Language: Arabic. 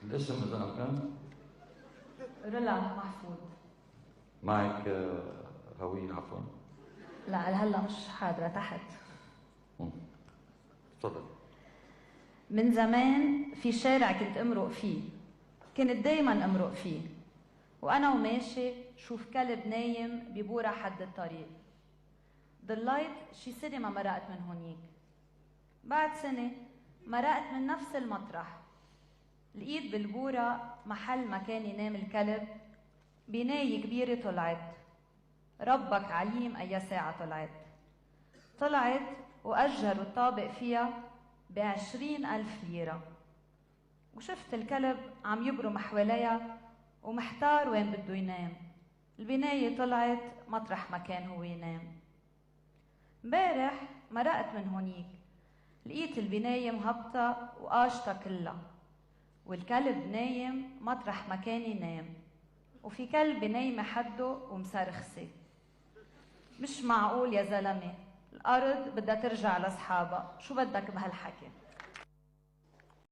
الاسم إذا كان رولا محفوظ. معك هوية عفوا؟ لا هلا مش حاضرة تحت. تفضل. من زمان في شارع كنت امرق فيه، كنت دايما امرق فيه، وانا وماشي شوف كلب نايم ببورة حد الطريق. ضليت شي سنة ما مرقت من هونيك. بعد سنة مرقت من نفس المطرح، لقيت بالبورة محل مكان ينام الكلب بناية كبيرة. طلعت ربك عليم أي ساعة طلعت وأجروا الطابق فيها ب20,000 ليرة، وشفت الكلب عم يبرم حواليها ومحتار وين بده ينام. البناية طلعت مطرح مكان هو ينام. امبارح مرقت من هونيك، لقيت البناية مهبطة وقاشطة كلها، والكلب نايم مطرح مكان ينام، وفي كلب نايمة حده ومسرخسة. مش معقول يا زلمة، الأرض بدها ترجع لأصحابها، شو بدك بهالحكي؟